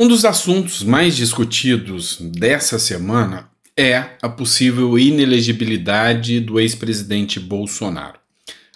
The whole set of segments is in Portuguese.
Um dos assuntos mais discutidos dessa semana é a possível inelegibilidade do ex-presidente Bolsonaro.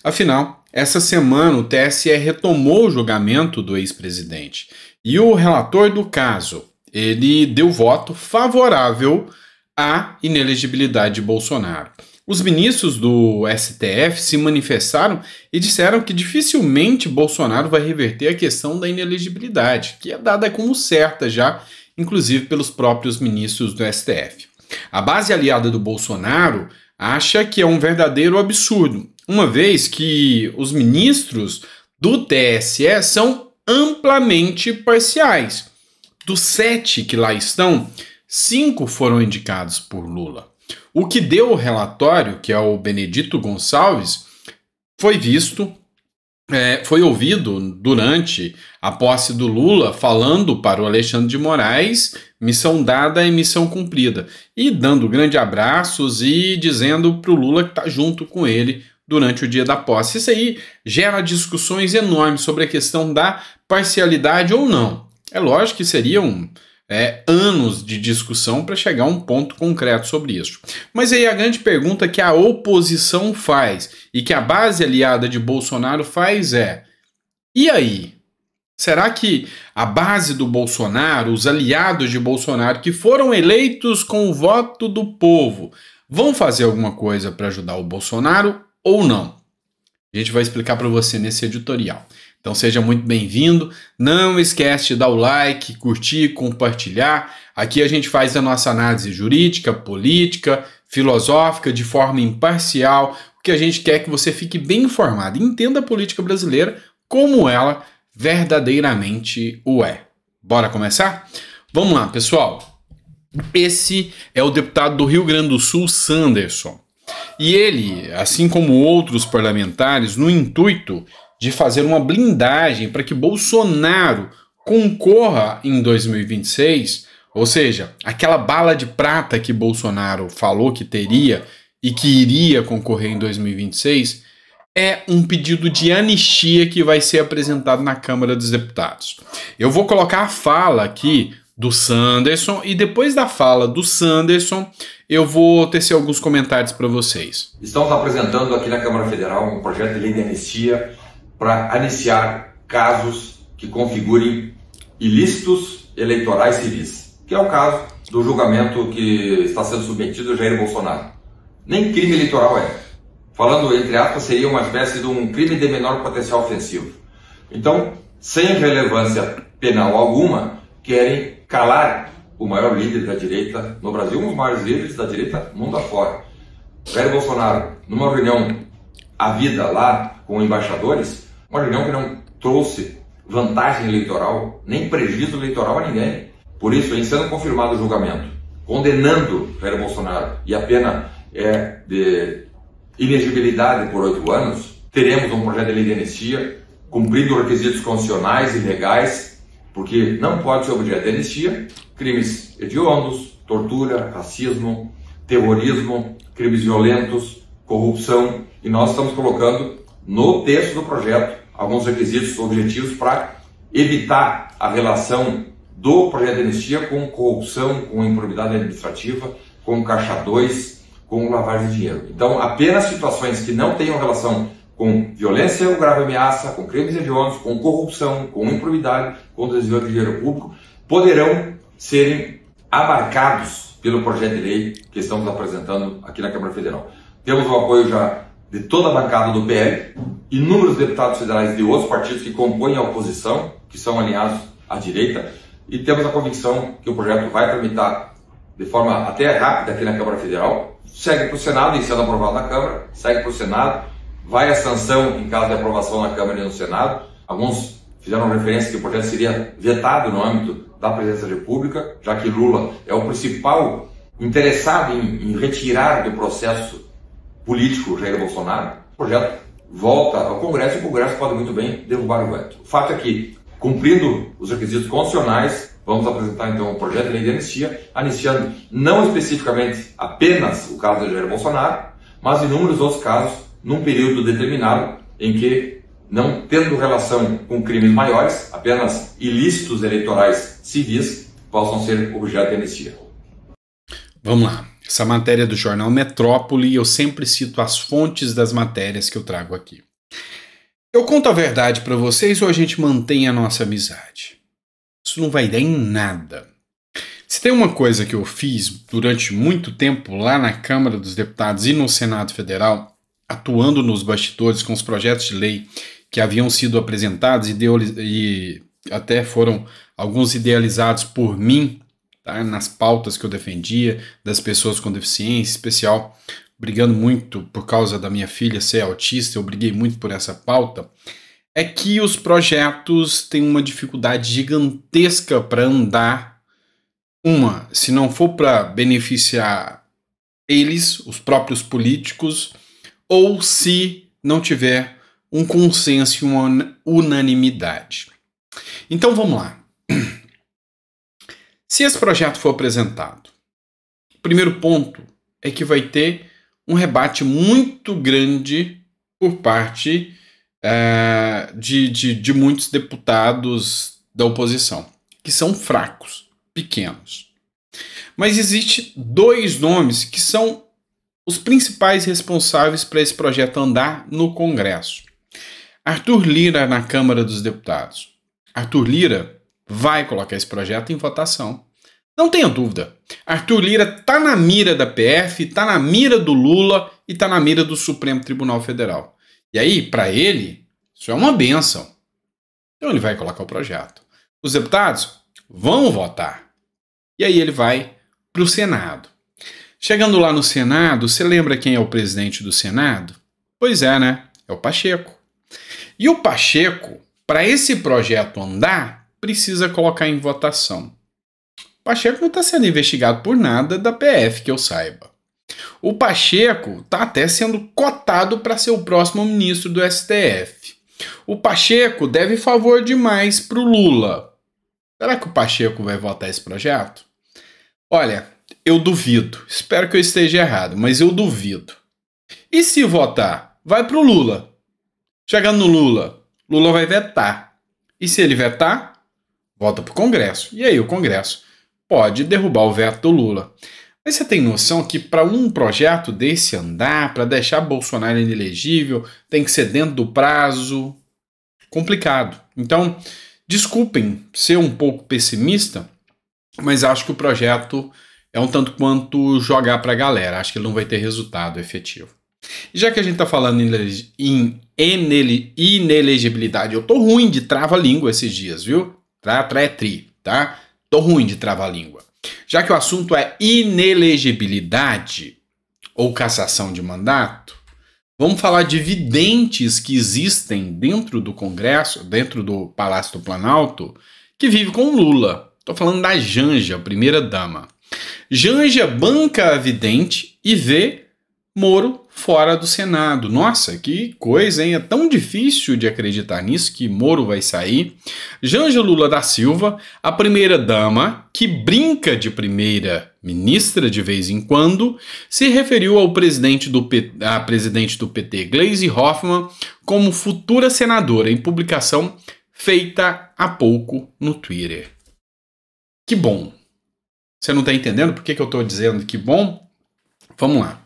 Afinal, essa semana o TSE retomou o julgamento do ex-presidente e o relator do caso, ele deu voto favorável à inelegibilidade de Bolsonaro. Os ministros do STF se manifestaram e disseram que dificilmente Bolsonaro vai reverter a questão da inelegibilidade, que é dada como certa já, inclusive pelos próprios ministros do STF. A base aliada do Bolsonaro acha que é um verdadeiro absurdo, uma vez que os ministros do TSE são amplamente parciais. Dos 7 que lá estão, 5 foram indicados por Lula. O que deu o relatório, que é o Benedito Gonçalves, foi ouvido durante a posse do Lula, falando para o Alexandre de Moraes, missão dada e missão cumprida, e dando grandes abraços e dizendo para o Lula que está junto com ele durante o dia da posse. Isso aí gera discussões enormes sobre a questão da parcialidade ou não. É lógico que seriam anos de discussão para chegar a um ponto concreto sobre isso. Mas aí a grande pergunta que a oposição faz e que a base aliada de Bolsonaro faz é: e aí? Será que a base do Bolsonaro, os aliados de Bolsonaro que foram eleitos com o voto do povo, vão fazer alguma coisa para ajudar o Bolsonaro ou não? A gente vai explicar para você nesse editorial. Então seja muito bem-vindo, não esquece de dar o like, curtir, compartilhar. Aqui a gente faz a nossa análise jurídica, política, filosófica, de forma imparcial. O que a gente quer é que você fique bem informado, entenda a política brasileira como ela verdadeiramente o é. Bora começar? Vamos lá, pessoal. Esse é o deputado do Rio Grande do Sul, Sanderson. E ele, assim como outros parlamentares, no intuito de fazer uma blindagem para que Bolsonaro concorra em 2026, ou seja, aquela bala de prata que Bolsonaro falou que teria e que iria concorrer em 2026, é um pedido de anistia que vai ser apresentado na Câmara dos Deputados. Eu vou colocar a fala aqui do Sanderson e depois da fala do Sanderson eu vou tecer alguns comentários para vocês. Estamos apresentando aqui na Câmara Federal um projeto de lei de anistia para anistiar casos que configurem ilícitos eleitorais civis, que é o caso do julgamento que está sendo submetido a Jair Bolsonaro. Nem crime eleitoral é. Falando entre aspas, seria uma espécie de um crime de menor potencial ofensivo. Então, sem relevância penal alguma, querem calar o maior líder da direita no Brasil, um dos maiores líderes da direita mundo afora. Jair Bolsonaro, numa reunião à vida lá com embaixadores, uma reunião que não trouxe vantagem eleitoral, nem prejuízo eleitoral a ninguém. Por isso, em sendo confirmado o julgamento, condenando Jair Bolsonaro, e a pena é de inegibilidade por 8 anos, teremos um projeto de lei de anistia, cumprindo requisitos constitucionais e legais, porque não pode ser objeto de anistia crimes hediondos, tortura, racismo, terrorismo, crimes violentos, corrupção, e nós estamos colocando no texto do projeto alguns requisitos objetivos para evitar a relação do projeto de anistia com corrupção, com improbidade administrativa, com caixa 2, com lavagem de dinheiro. Então, apenas situações que não tenham relação com violência ou grave ameaça, com crimes hediondos, com corrupção, com improbidade, com desvio de dinheiro público, poderão serem abarcados pelo projeto de lei que estamos apresentando aqui na Câmara Federal. Temos o apoio já de toda a bancada do PL, inúmeros deputados federais de outros partidos que compõem a oposição, que são alinhados à direita, e temos a convicção que o projeto vai tramitar de forma até rápida aqui na Câmara Federal, segue para o Senado, e sendo aprovado na Câmara, segue para o Senado, vai à sanção em caso de aprovação na Câmara e no Senado. Alguns fizeram referência que o projeto seria vetado no âmbito da Presidência da República, já que Lula é o principal interessado em retirar do processo político Jair Bolsonaro. O projeto volta ao Congresso e o Congresso pode muito bem derrubar o veto. O fato é que, cumprindo os requisitos constitucionais, vamos apresentar então um projeto de lei de anistia, anistiando não especificamente apenas o caso de Jair Bolsonaro, mas inúmeros outros casos num período determinado em que não tendo relação com crimes maiores, apenas ilícitos eleitorais civis, possam ser objeto de anistia. Vamos lá. Essa matéria do jornal Metrópole, eu sempre cito as fontes das matérias que eu trago aqui. Eu conto a verdade para vocês ou a gente mantém a nossa amizade? Isso não vai dar em nada. Se tem uma coisa que eu fiz durante muito tempo lá na Câmara dos Deputados e no Senado Federal, atuando nos bastidores com os projetos de lei que haviam sido apresentados e até foram alguns idealizados por mim, tá, nas pautas que eu defendia, das pessoas com deficiência, especial, brigando muito por causa da minha filha ser autista, eu briguei muito por essa pauta, é que os projetos têm uma dificuldade gigantesca para andar. Se não for para beneficiar eles, os próprios políticos, ou se não tiver um consenso e uma unanimidade. Então vamos lá. Se esse projeto for apresentado, o primeiro ponto é que vai ter um rebate muito grande por parte de muitos deputados da oposição, que são fracos, pequenos. Mas existem dois nomes que são os principais responsáveis para esse projeto andar no Congresso. Arthur Lira na Câmara dos Deputados. Arthur Lira vai colocar esse projeto em votação. Não tenha dúvida. Arthur Lira está na mira da PF, está na mira do Lula e está na mira do Supremo Tribunal Federal. E aí, para ele, isso é uma bênção. Então ele vai colocar o projeto. Os deputados vão votar. E aí ele vai para o Senado. Chegando lá no Senado, você lembra quem é o presidente do Senado? Pois é, né? É o Pacheco. E o Pacheco, para esse projeto andar, precisa colocar em votação. O Pacheco não está sendo investigado por nada da PF, que eu saiba. O Pacheco está até sendo cotado para ser o próximo ministro do STF. O Pacheco deve favor demais para o Lula. Será que o Pacheco vai votar esse projeto? Olha, eu duvido. Espero que eu esteja errado, mas eu duvido. E se votar? Vai para o Lula. Chegando no Lula, Lula vai vetar. E se ele vetar, volta para o Congresso. E aí o Congresso pode derrubar o veto do Lula. Mas você tem noção que para um projeto desse andar, para deixar Bolsonaro inelegível, tem que ser dentro do prazo? Complicado. Então, desculpem ser um pouco pessimista, mas acho que o projeto é um tanto quanto jogar para a galera. Acho que ele não vai ter resultado efetivo. E já que a gente está falando em inelegibilidade, eu tô ruim de trava-língua esses dias, viu? Tá? Tô ruim de trava-língua. Já que o assunto é inelegibilidade ou cassação de mandato, vamos falar de videntes que existem dentro do Congresso, dentro do Palácio do Planalto, que vive com Lula. Tô falando da Janja, primeira-dama. Janja banca a vidente e vê Moro fora do Senado. Nossa, que coisa, hein? É tão difícil de acreditar nisso, que Moro vai sair. Janja Lula da Silva, a primeira-dama, que brinca de primeira-ministra de vez em quando, se referiu ao presidente do PT, Gleisi Hoffmann, como futura senadora, em publicação feita há pouco no Twitter. Que bom. Você não está entendendo por que eu estou dizendo que bom? Vamos lá.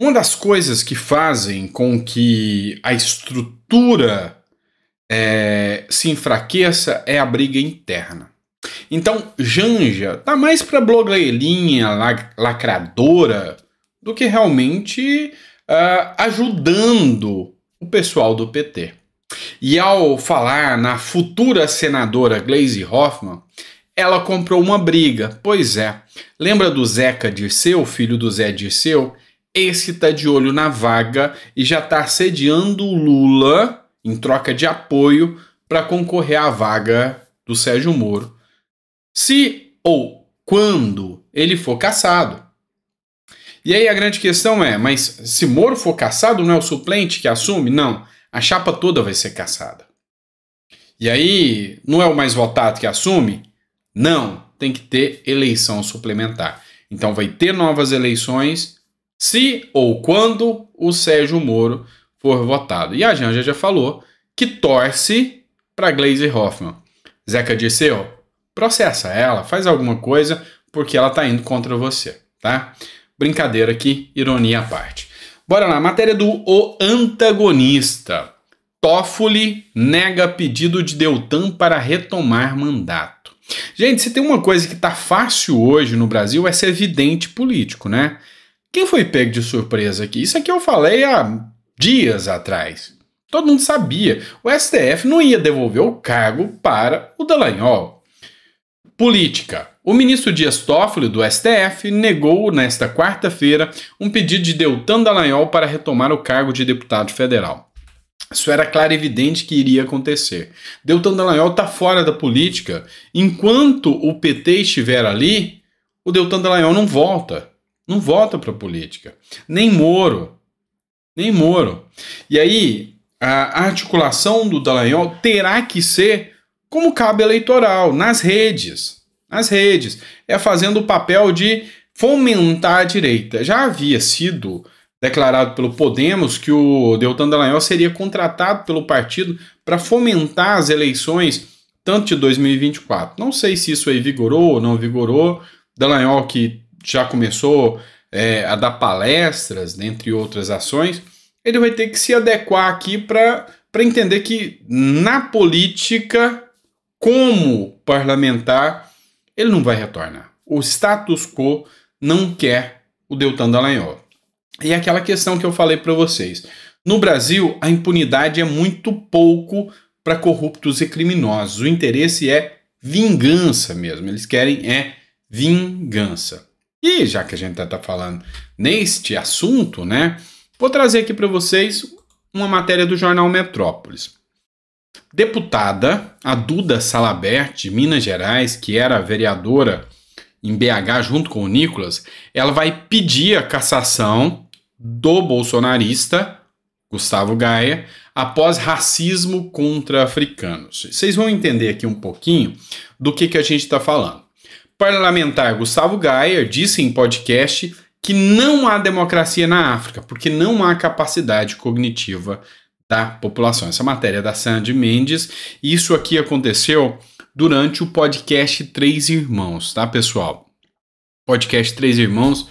Uma das coisas que fazem com que a estrutura se enfraqueça é a briga interna. Então, Janja tá mais para blogueirinha, lacradora, do que realmente ajudando o pessoal do PT. E ao falar na futura senadora Gleisi Hoffmann, ela comprou uma briga. Pois é, lembra do Zeca Dirceu, filho do Zé Dirceu? Esse tá de olho na vaga e já tá assediando o Lula em troca de apoio para concorrer à vaga do Sérgio Moro, se ou quando ele for cassado. E aí a grande questão é, mas se Moro for cassado, não é o suplente que assume? Não, a chapa toda vai ser cassada. E aí, não é o mais votado que assume? Não, tem que ter eleição suplementar. Então vai ter novas eleições se ou quando o Sérgio Moro for votado. E a Janja já falou que torce para Gleisi Hoffmann. Zeca Dirceu, processa ela, faz alguma coisa, porque ela está indo contra você, tá? Brincadeira aqui, ironia à parte. Bora lá, matéria do O Antagonista. Toffoli nega pedido de Deltan para retomar mandato. Gente, se tem uma coisa que tá fácil hoje no Brasil é ser vidente político, né? Quem foi pego de surpresa aqui? Isso aqui eu falei há dias atrás. Todo mundo sabia. O STF não ia devolver o cargo para o Dallagnol. Política. O ministro Dias Toffoli, do STF, negou nesta quarta-feira um pedido de Deltan Dallagnol para retomar o cargo de deputado federal. Isso era claro e evidente que iria acontecer. Deltan Dallagnol está fora da política. Enquanto o PT estiver ali, o Deltan Dallagnol não volta. Não volta para a política. Nem Moro. Nem Moro. E aí, a articulação do Dallagnol terá que ser como cabo eleitoral, nas redes. Nas redes. É fazendo o papel de fomentar a direita. Já havia sido declarado pelo Podemos que o Deltan Dallagnol seria contratado pelo partido para fomentar as eleições, tanto de 2024. Não sei se isso aí vigorou ou não vigorou. Dallagnol que já começou a dar palestras, dentre outras ações, ele vai ter que se adequar aqui para entender que na política, como parlamentar, ele não vai retornar. O status quo não quer o Deltan Dallagnol. E é aquela questão que eu falei para vocês. No Brasil, a impunidade é muito pouco para corruptos e criminosos. O interesse é vingança mesmo. Eles querem vingança. E já que a gente está falando neste assunto, né, vou trazer aqui para vocês uma matéria do jornal Metrópolis. Deputada, a Duda Salabert, de Minas Gerais, que era vereadora em BH junto com o Nicolas, ela vai pedir a cassação do bolsonarista Gustavo Gaia após racismo contra africanos. Vocês vão entender aqui um pouquinho do que a gente está falando. Parlamentar Gustavo Gaia disse em podcast que não há democracia na África, porque não há capacidade cognitiva da população. Essa matéria é da Sandy Mendes, e isso aqui aconteceu durante o podcast Três Irmãos, tá, pessoal? Podcast Três Irmãos,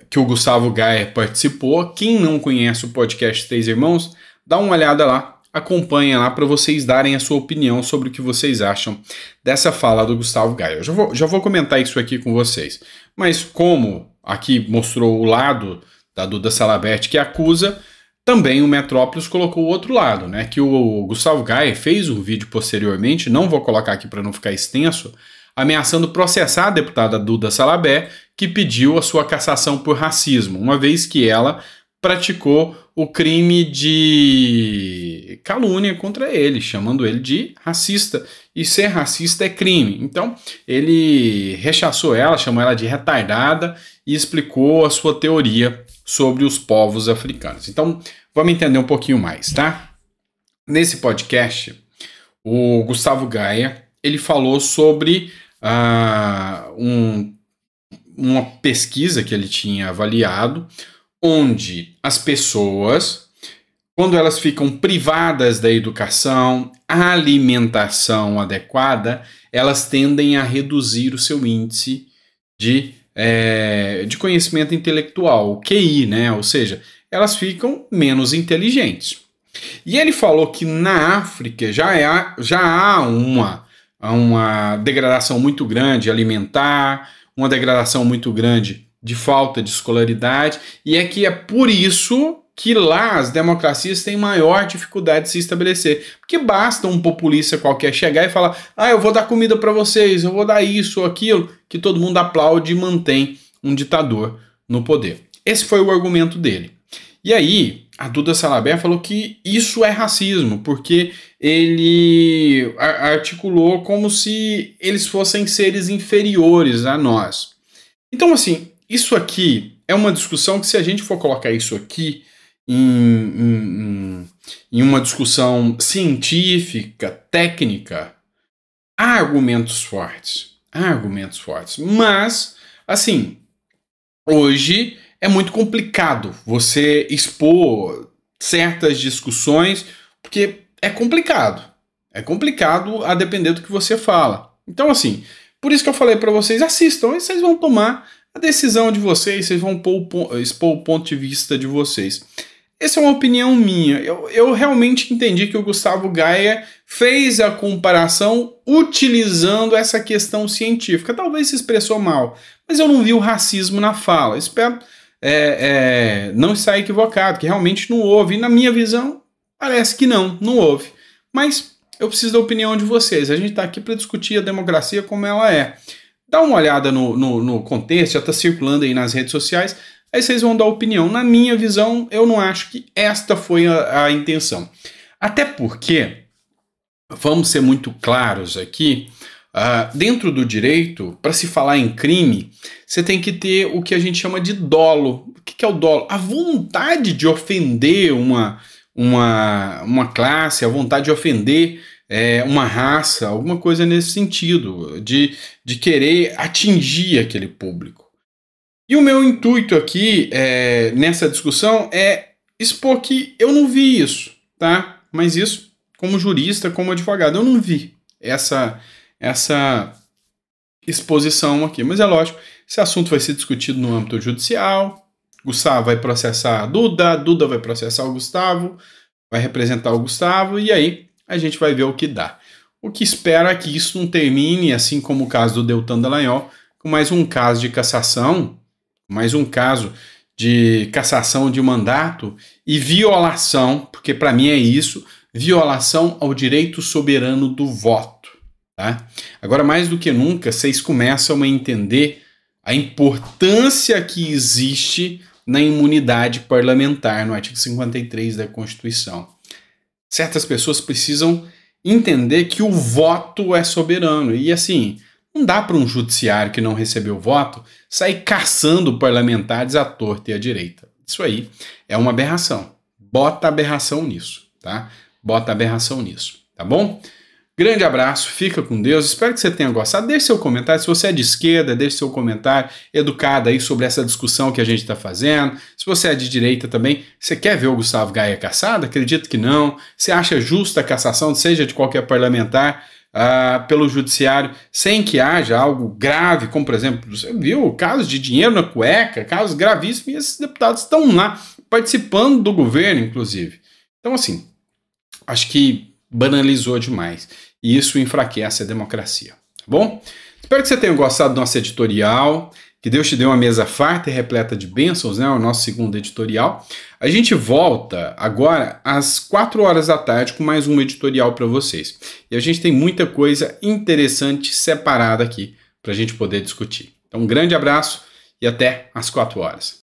que o Gustavo Gaia participou. Quem não conhece o podcast Três Irmãos, dá uma olhada lá, acompanha lá para vocês darem a sua opinião sobre o que vocês acham dessa fala do Gustavo Gaia. Eu já vou comentar isso aqui com vocês. Mas como aqui mostrou o lado da Duda Salabert que acusa, também o Metrópolis colocou o outro lado, né? Que o Gustavo Gaia fez um vídeo posteriormente, não vou colocar aqui para não ficar extenso, ameaçando processar a deputada Duda Salabert, que pediu a sua cassação por racismo, uma vez que ela praticou o crime de calúnia contra ele, chamando ele de racista, e ser racista é crime. Então, ele rechaçou ela, chamou ela de retardada e explicou a sua teoria sobre os povos africanos. Então, vamos entender um pouquinho mais, tá? Nesse podcast, o Gustavo Gaia, ele falou sobre uma pesquisa que ele tinha avaliado, onde as pessoas, quando elas ficam privadas da educação, alimentação adequada, elas tendem a reduzir o seu índice de conhecimento intelectual, o QI, né? Ou seja, elas ficam menos inteligentes. E ele falou que na África já há uma degradação muito grande alimentar, uma degradação muito grande de falta de escolaridade, e é que é por isso que lá as democracias têm maior dificuldade de se estabelecer. Porque basta um populista qualquer chegar e falar: eu vou dar comida para vocês, eu vou dar isso ou aquilo, que todo mundo aplaude e mantém um ditador no poder. Esse foi o argumento dele. E aí, a Duda Salabert falou que isso é racismo, porque ele articulou como se eles fossem seres inferiores a nós. Então, assim, isso aqui é uma discussão que, se a gente for colocar isso aqui em uma discussão científica, técnica, há argumentos fortes. Mas, assim, hoje é muito complicado você expor certas discussões, porque é complicado. É complicado a depender do que você fala. Então, assim, por isso que eu falei para vocês, assistam, e vocês vão tomar a decisão de vocês, vocês vão expor o ponto de vista de vocês. Essa é uma opinião minha. Eu realmente entendi que o Gustavo Gaia fez a comparação utilizando essa questão científica. Talvez se expressou mal, mas eu não vi o racismo na fala. Espero não estar equivocado, que realmente não houve. E na minha visão, parece que não houve. Mas eu preciso da opinião de vocês. A gente está aqui para discutir a democracia como ela é. Dá uma olhada no contexto, já está circulando aí nas redes sociais. Aí vocês vão dar opinião. Na minha visão, eu não acho que esta foi a intenção. Até porque, vamos ser muito claros aqui, dentro do direito, para se falar em crime, você tem que ter o que a gente chama de dolo. O que é o dolo? A vontade de ofender uma classe, a vontade de ofender uma raça, alguma coisa nesse sentido, de querer atingir aquele público. E o meu intuito aqui, nessa discussão, é expor que eu não vi isso, tá? Mas isso, como jurista, como advogado, eu não vi essa exposição aqui. Mas é lógico, esse assunto vai ser discutido no âmbito judicial, Gustavo vai processar a Duda vai processar o Gustavo, vai representar o Gustavo, e aí a gente vai ver o que dá. O que espera é que isso não termine, assim como o caso do Deltan Dallagnol, com mais um caso de cassação, mais um caso de cassação de mandato e violação, porque para mim é isso, violação ao direito soberano do voto. Tá? Agora, mais do que nunca, vocês começam a entender a importância que existe na imunidade parlamentar, no artigo 53 da Constituição. Certas pessoas precisam entender que o voto é soberano. E assim, não dá para um judiciário que não recebeu voto sair caçando parlamentares à torta e à direita. Isso aí é uma aberração. Bota aberração nisso, tá? Bota aberração nisso, tá bom? Grande abraço, fica com Deus, espero que você tenha gostado. Deixe seu comentário, se você é de esquerda, deixe seu comentário educado aí sobre essa discussão que a gente está fazendo. Se você é de direita também, você quer ver o Gustavo Gaia cassado? Acredito que não. Você acha justa a cassação, seja de qualquer parlamentar, pelo judiciário, sem que haja algo grave, como por exemplo, você viu casos de dinheiro na cueca, casos gravíssimos, e esses deputados estão lá, participando do governo, inclusive. Então assim, acho que banalizou demais. E isso enfraquece a democracia, tá bom? Espero que você tenha gostado do nosso editorial, que Deus te dê uma mesa farta e repleta de bênçãos, né? O nosso segundo editorial. A gente volta agora às 4 horas da tarde com mais um editorial para vocês. E a gente tem muita coisa interessante separada aqui para a gente poder discutir. Então, um grande abraço e até às 4 horas.